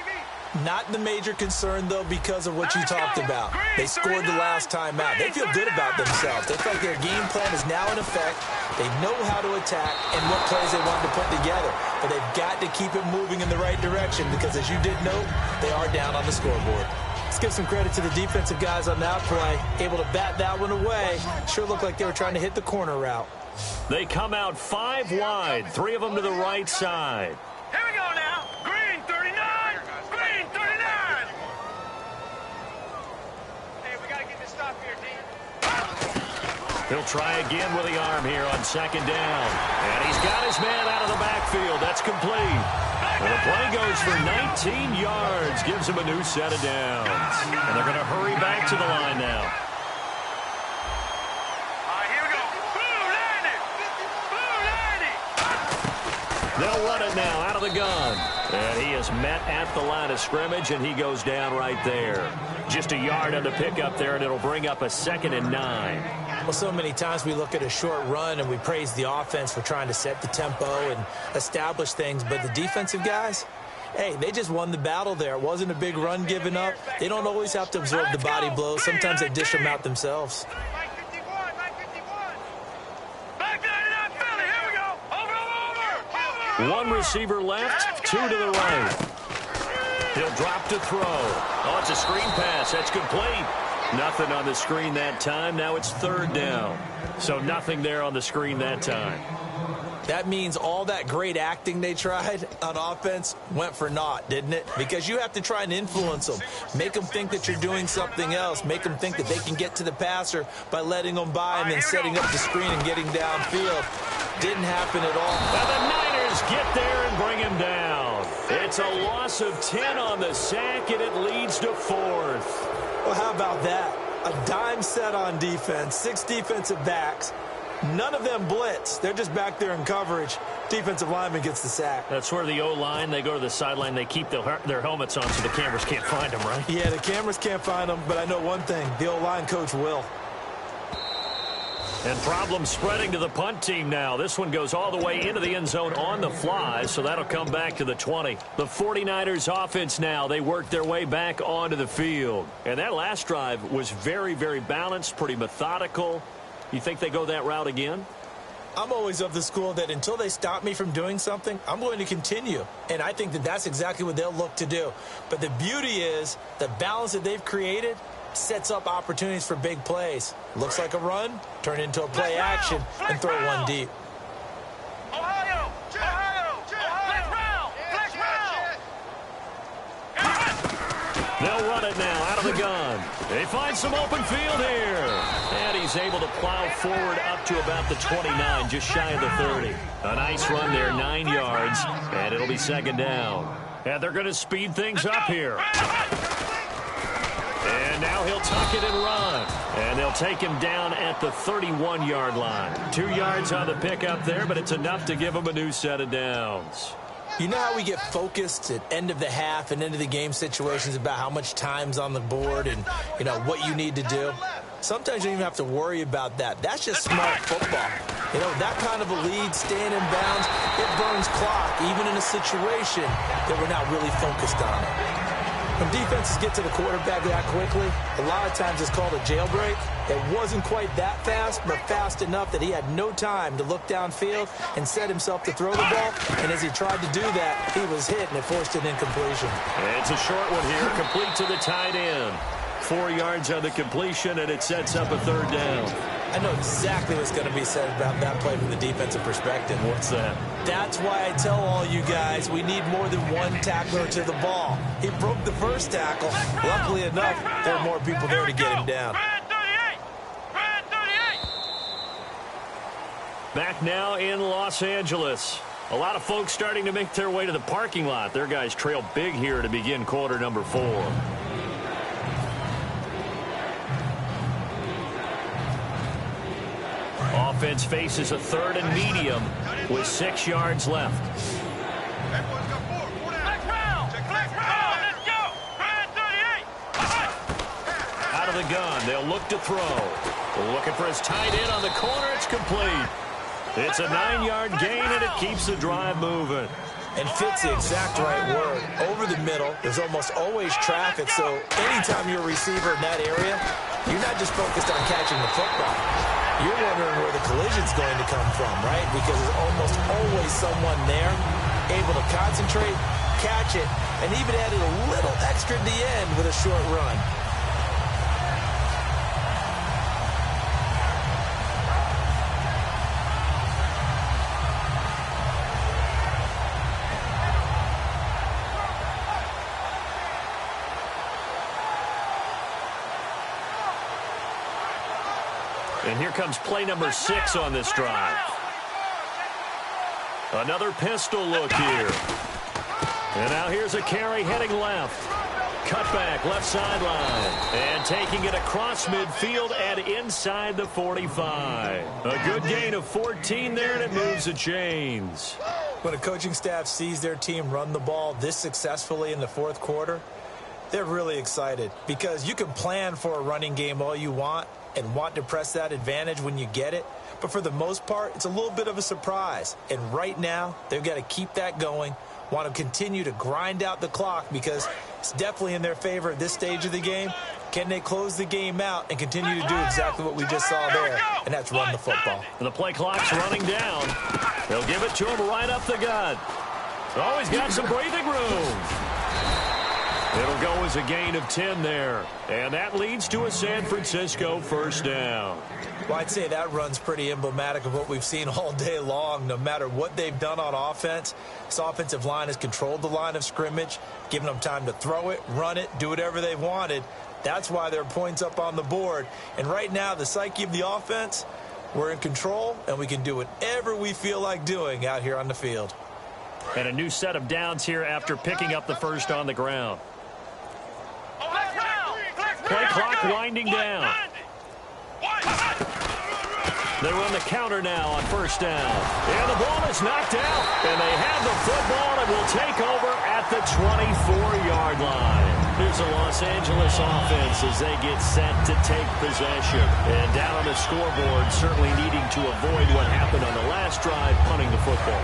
Not the major concern, though, because of what you talked about. They scored the last time out. They feel good about themselves. They feel like their game plan is now in effect. They know how to attack and what plays they want to put together. But they've got to keep it moving in the right direction because, as you did note, they are down on the scoreboard. Let's give some credit to the defensive guys on that play. Able to bat that one away. Sure looked like they were trying to hit the corner route. They come out 5 wide, 3 of them to the right side. Here we go now. Green 39. Green 39. Hey, we got to get this stop here, He'll try again with the arm here on second down. And he's got his man out of the backfield. That's complete. And the play goes for 19 yards. Gives him a new set of downs. And they're going to hurry back to the line now. They'll run it now out of the gun. And he is met at the line of scrimmage, and he goes down right there. Just a yard on the pickup there, and it'll bring up a 2nd and 9. Well, so many times we look at a short run and we praise the offense for trying to set the tempo and establish things, but the defensive guys, hey, they just won the battle there. It wasn't a big run given up. They don't always have to absorb the body blows. Sometimes they dish them out themselves. One receiver left, 2 to the right. He'll drop to throw. Oh, it's a screen pass. That's complete. Nothing on the screen that time. Now it's 3rd down. So nothing there on the screen that time. That means all that great acting they tried on offense went for naught, didn't it? Because you have to try and influence them. Make them think that you're doing something else. Make them think that they can get to the passer by letting them by and then setting up the screen and getting downfield. Didn't happen at all. And the Niners get there and bring him down. It's a loss of 10 on the sack, and it leads to 4th. Well, how about that? A dime set on defense, 6 defensive backs. None of them blitz. They're just back there in coverage. Defensive lineman gets the sack. That's where the O-line, they go to the sideline, they keep their helmets on so the cameras can't find them, right? Yeah, the cameras can't find them, but I know one thing. The O-line coach will. And problems spreading to the punt team now. This one goes all the way into the end zone on the fly, so that'll come back to the 20. The 49ers offense now, they work their way back onto the field. And that last drive was very, very balanced, pretty methodical. You think they go that route again? I'm always of the school that until they stop me from doing something, I'm going to continue. And I think that that's exactly what they'll look to do. But the beauty is the balance that they've created sets up opportunities for big plays. Looks like a run, turn it into a play action, and throw one deep. Ohio! They'll run it now out of the gun. They find some open field here. And he's able to plow forward up to about the 29, just shy of the 30. A nice run there, 9 yards, and it'll be 2nd down. And they're going to speed things up here. And now he'll tuck it and run. And they'll take him down at the 31-yard line. 2 yards on the pickup there, but it's enough to give him a new set of downs. You know how we get focused at end of the half and end of the game situations about how much time's on the board and, you know, what you need to do? Sometimes you don't even have to worry about that. That's just smart football. You know, that kind of a lead, staying in bounds, it burns clock, even in a situation that we're not really focused on it. When defenses get to the quarterback that quickly, a lot of times it's called a jailbreak. It wasn't quite that fast, but fast enough that he had no time to look downfield and set himself to throw the ball. And as he tried to do that, he was hit, and it forced an incompletion. It's a short one here, complete to the tight end. 4 yards on the completion, and it sets up a 3rd down. I know exactly what's going to be said about that play from the defensive perspective. What's that? That's why I tell all you guys we need more than one tackler to the ball. He broke the first tackle. Luckily enough, there were more people there to get him down. Back now in Los Angeles. A lot of folks starting to make their way to the parking lot. Their guys trail big here to begin quarter number 4. Offense faces a 3rd and medium with 6 yards left. Everyone's got 4. Let's go. Out of the gun, they'll look to throw. Looking for his tight end on the corner. It's complete. It's a 9-yard gain, and it keeps the drive moving. And fits the exact right word. Over the middle, there's almost always traffic, so anytime you're a receiver in that area, you're not just focused on catching the football. You're wondering where the collision's going to come from, right? Because there's almost always someone there able to concentrate, catch it, and even added a little extra at the end with a short run. And here comes play number 6 on this drive. Another pistol look here. And now here's a carry heading left. Cutback left sideline. And taking it across midfield and inside the 45. A good gain of 14 there, and it moves the chains. When a coaching staff sees their team run the ball this successfully in the fourth quarter, they're really excited, because you can plan for a running game all you want and want to press that advantage when you get it. But for the most part, it's a little bit of a surprise. And right now, they've got to keep that going, want to continue to grind out the clock, because it's definitely in their favor at this stage of the game. Can they close the game out and continue to do exactly what we just saw there, and that's run the football. The play clock's running down. They'll give it to him right up the gut. Oh, he's got some breathing room. It'll go as a gain of 10 there. And that leads to a San Francisco first down. Well, I'd say that run's pretty emblematic of what we've seen all day long. No matter what they've done on offense, this offensive line has controlled the line of scrimmage, given them time to throw it, run it, do whatever they've wanted. That's why there are points up on the board. And right now, the psyche of the offense, we're in control, and we can do whatever we feel like doing out here on the field. And a new set of downs here after picking up the first on the ground. Play clock winding down. They run the counter now on first down. And the ball is knocked out. And they have the football and will take over at the 24-yard line. Here's the Los Angeles offense as they get set to take possession. And down on the scoreboard, certainly needing to avoid what happened on the last drive, punting the football.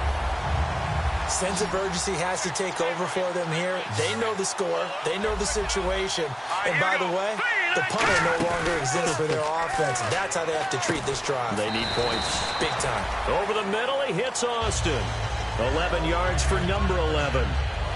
Sense of urgency has to take over for them here. They know the score. They know the situation. And by the way, the punter no longer exists for their offense. That's how they have to treat this drive. They need points. Big time. Over the middle, he hits Austin. 11 yards for number 11.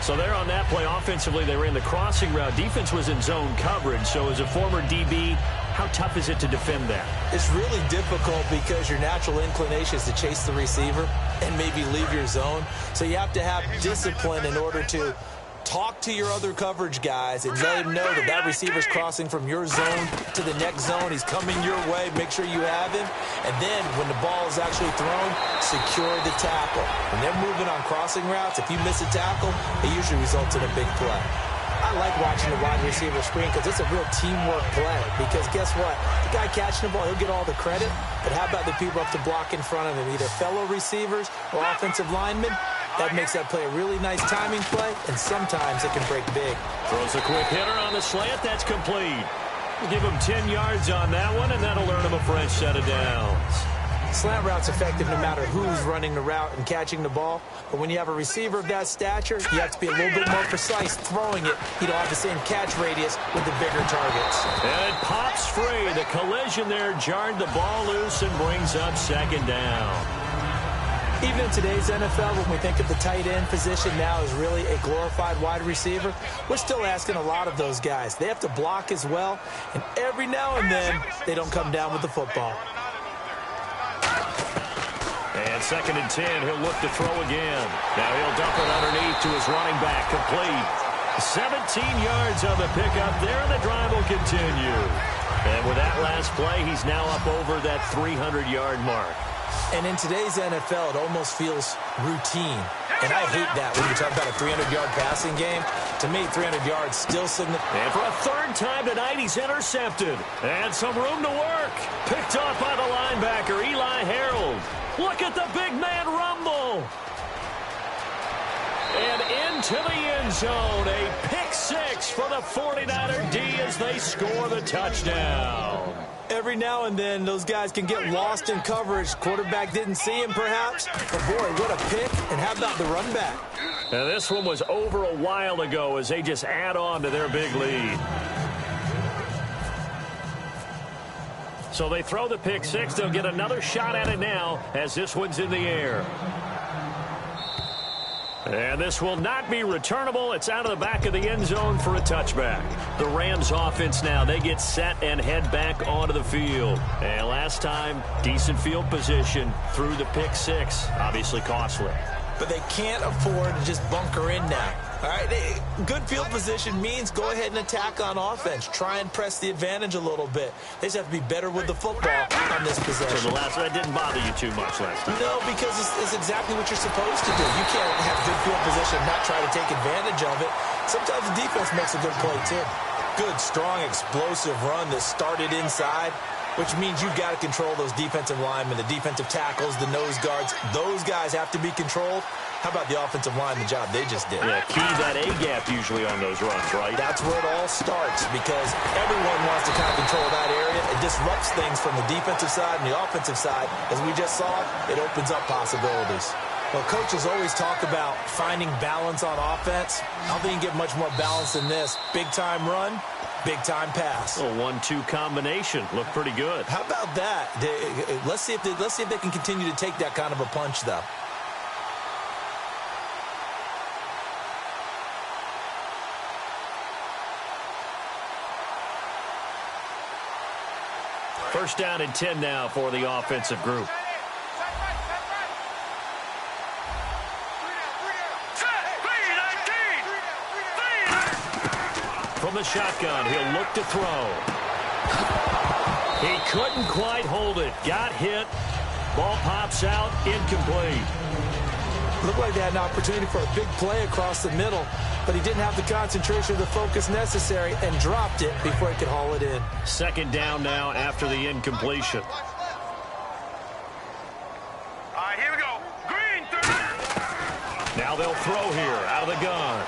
So there on that play, offensively, they ran the crossing route. Defense was in zone coverage. So as a former DB, how tough is it to defend that? It's really difficult because your natural inclination is to chase the receiver and maybe leave your zone. So you have to have discipline in order to talk to your other coverage guys and let them know that that receiver's crossing from your zone to the next zone. He's coming your way. Make sure you have him. And then when the ball is actually thrown, secure the tackle. When they're moving on crossing routes, if you miss a tackle, it usually results in a big play. I like watching the wide receiver screen because it's a real teamwork play. Because guess what? The guy catching the ball, he'll get all the credit. But how about the people up to block in front of him, either fellow receivers or offensive linemen? That makes that play a really nice timing play, and sometimes it can break big. Throws a quick hitter on the slant. That's complete. We'll give him 10 yards on that one, and that'll earn him a fresh set of downs. Slant route's effective no matter who's running the route and catching the ball. But when you have a receiver of that stature, you have to be a little bit more precise throwing it. You don't have the same catch radius with the bigger targets. And it pops free. The collision there jarred the ball loose and brings up second down. Even in today's NFL, when we think of the tight end position now as really a glorified wide receiver, we're still asking a lot of those guys. They have to block as well, and every now and then, they don't come down with the football. And 2nd and 10, he'll look to throw again. Now he'll dump it underneath to his running back, complete. 17 yards on the pickup there, and the drive will continue. And with that last play, he's now up over that 300-yard mark. And in today's NFL, it almost feels routine. And I hate that when you talk about a 300-yard passing game. To me, 300 yards still significant. And for a third time tonight, he's intercepted. And some room to work. Picked off by the linebacker, Eli Harold. Look at the big man rumble. And into the end zone. A pick six for the 49er D as they score the touchdown. Every now and then, those guys can get lost in coverage. Quarterback didn't see him, perhaps. But, boy, what a pick. And how about the run back? Now, this one was over a while ago as they just add on to their big lead. So they throw the pick six. They'll get another shot at it now as this one's in the air. And this will not be returnable. It's out of the back of the end zone for a touchback. The Rams offense now, they get set and head back onto the field. And last time, decent field position through the pick six. Obviously costly. But they can't afford to just bunker in now. All right, good field position means go ahead and attack on offense. Try and press the advantage a little bit. They just have to be better with the football on this possession. So the last one didn't bother you too much last time. No, because it's exactly what you're supposed to do. You can't have good field position and not try to take advantage of it. Sometimes the defense makes a good play, too. Good, strong, explosive run that started inside, which means you've got to control those defensive linemen, the defensive tackles, the nose guards. Those guys have to be controlled. How about the offensive line, the job they just did? Yeah, key that A-gap usually on those runs, right? That's where it all starts because everyone wants to kind of control that area. It disrupts things from the defensive side and the offensive side. As we just saw, it opens up possibilities. Well, coaches always talk about finding balance on offense. I don't think you can get much more balance than this. Big-time run, big-time pass. A 1-2 combination. Looked pretty good. How about that? Let's see if they can continue to take that kind of a punch, though. First down and 10 now for the offensive group. From the shotgun, he'll look to throw. He couldn't quite hold it. Got hit. Ball pops out. Incomplete. Looked like they had an opportunity for a big play across the middle, but he didn't have the concentration or the focus necessary and dropped it before he could haul it in. Second down now after the incompletion. All right, here we go. Green, 30. Now they'll throw here out of the gun.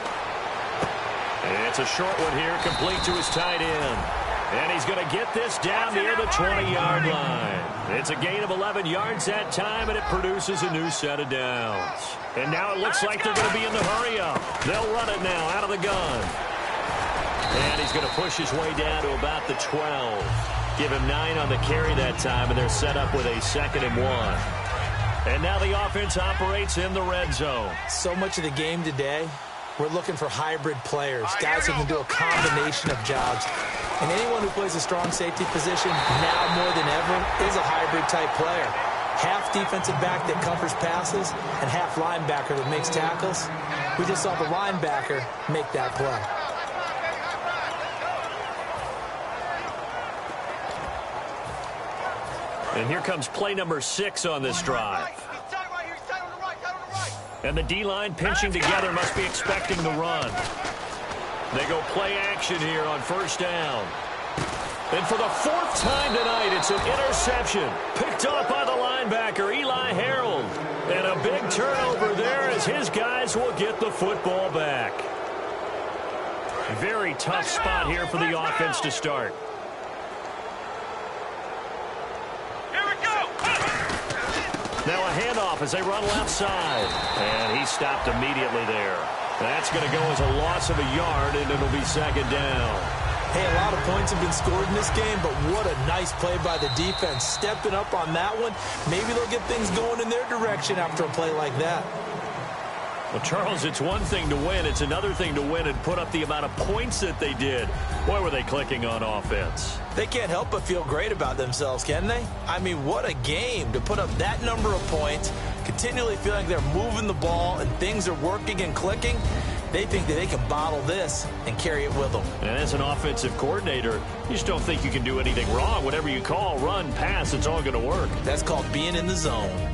And it's a short one here, complete to his tight end. And he's going to get this down near the 20-yard line. It's a gain of 11 yards that time, and it produces a new set of downs. And now it looks like they're going to be in the hurry-up. They'll run it now out of the gun. And he's going to push his way down to about the 12. Give him 9 on the carry that time, and they're set up with a 2nd and 1. And now the offense operates in the red zone. So much of the game today, we're looking for hybrid players, guys who can do a combination of jobs. And anyone who plays a strong safety position now more than ever is a hybrid-type player. Half defensive back that covers passes and half linebacker that makes tackles. We just saw the linebacker make that play. And here comes play number 6 on this drive. And the D-line pinching together must be expecting the run. They go play action here on first down. And for the 4th time tonight, it's an interception. Picked off by the linebacker, Eli Harold. And a big turnover there as his guys will get the football back. Very tough spot here for the offense to start. Now a handoff as they run left side. And he stopped immediately there. That's going to go as a loss of a yard, and it'll be 2nd down. Hey, a lot of points have been scored in this game, but what a nice play by the defense. Stepping up on that one. Maybe they'll get things going in their direction after a play like that. Well, Charles, it's one thing to win. It's another thing to win and put up the amount of points that they did. Boy, were they clicking on offense. They can't help but feel great about themselves, can they? I mean, what a game to put up that number of points, continually feeling they're moving the ball and things are working and clicking. They think that they can bottle this and carry it with them. And as an offensive coordinator, you just don't think you can do anything wrong. Whatever you call, run, pass, it's all going to work. That's called being in the zone.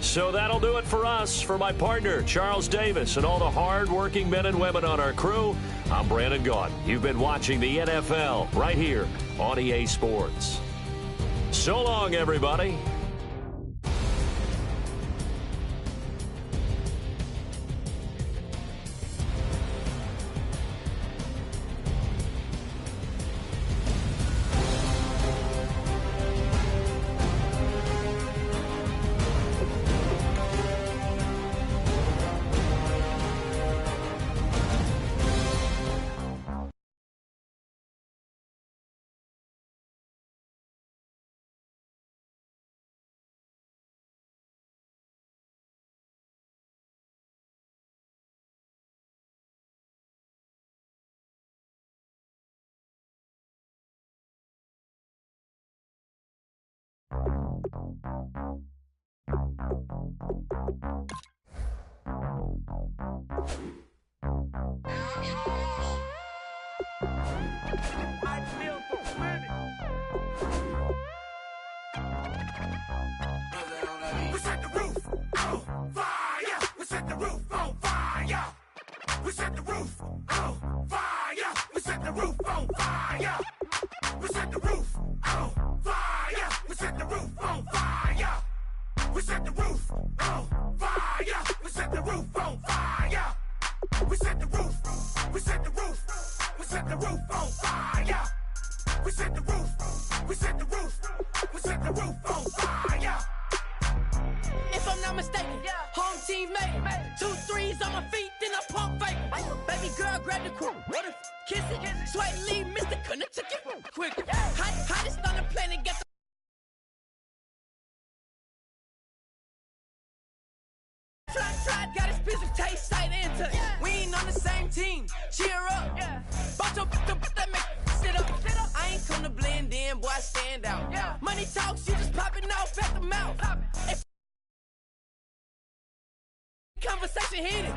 So that'll do it for us. For my partner, Charles Davis, and all the hard-working men and women on our crew, I'm Brandon Gaudin. You've been watching the NFL right here on EA Sports. So long, everybody. We set the roof on fire. We set the roof on fire. We set the roof on fire. We set the roof on fire. We set the roof on fire. We set the roof on fire. We set the roof on fire. We set the roof on fire. We set the roof. We set the roof. We set the roof on fire. We set the roof. We set the roof. We set the roof on fire. If I'm not mistaken, home team made it. 2 threes on my feet, then I pump fake. Baby girl, grab the quick. What if kiss it? Swipe leave, Mr. Couldn't took it quick. Hottest on the planet, got the try, got his piece of taste, sight, and touch. We ain't on the same team. Cheer up. Bunch of that make sit up. I ain't come to blend in, boy, I stand out. Money talks, you just popping off at the mouth. If conversation heated.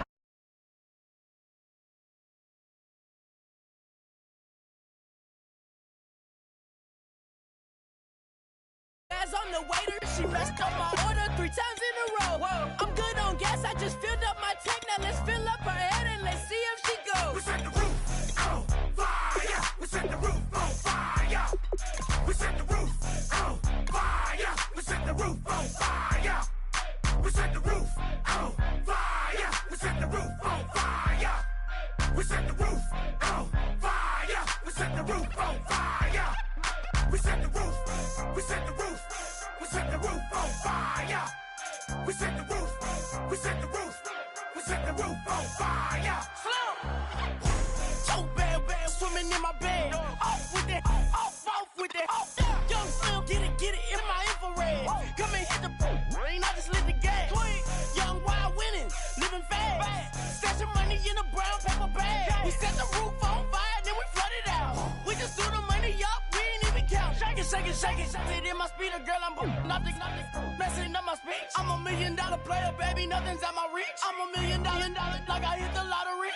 As I'm the waiter, she messed up my order 3 times in a row. I'm good on gas, I just filled up my tank. Now let's fill up her head and let's see if she goes. We set the roof on fire. We set the roof on fire. We set the roof on fire. We set the roof on fire. We set the roof on fire. We set the roof on fire. We set the roof on fire. We set the roof on fire. We set the roof. We set the roof. We set the roof on fire. We set the roof. We set the roof. We set the roof on fire. So bad, swimming in my bed. Off with that, off with that. Young Slim, get it in my infrared. Come and hit the rain, I just lit the gas. Young wild winning, living fast. Stashing money in a brown paper bag. We set the roof on fire, then we flood it out. We just threw the money up, we ain't even count. Shake it, shake it, shake it. It in my speeder, girl, I'm nothing, messing up my speech. I'm $1 million player, baby, nothing's at my reach. I'm $1 million, like I hit the lottery.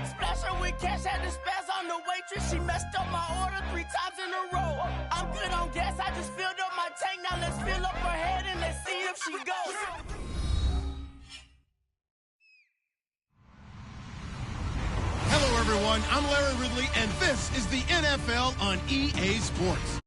Splash her with cash, had to spaz on the waitress. She messed up my order 3 times in a row. I'm good on gas, I just filled up my tank. Now let's fill up her head and let's see if she goes. Hello, everyone. I'm Larry Ridley, and this is the NFL on EA Sports.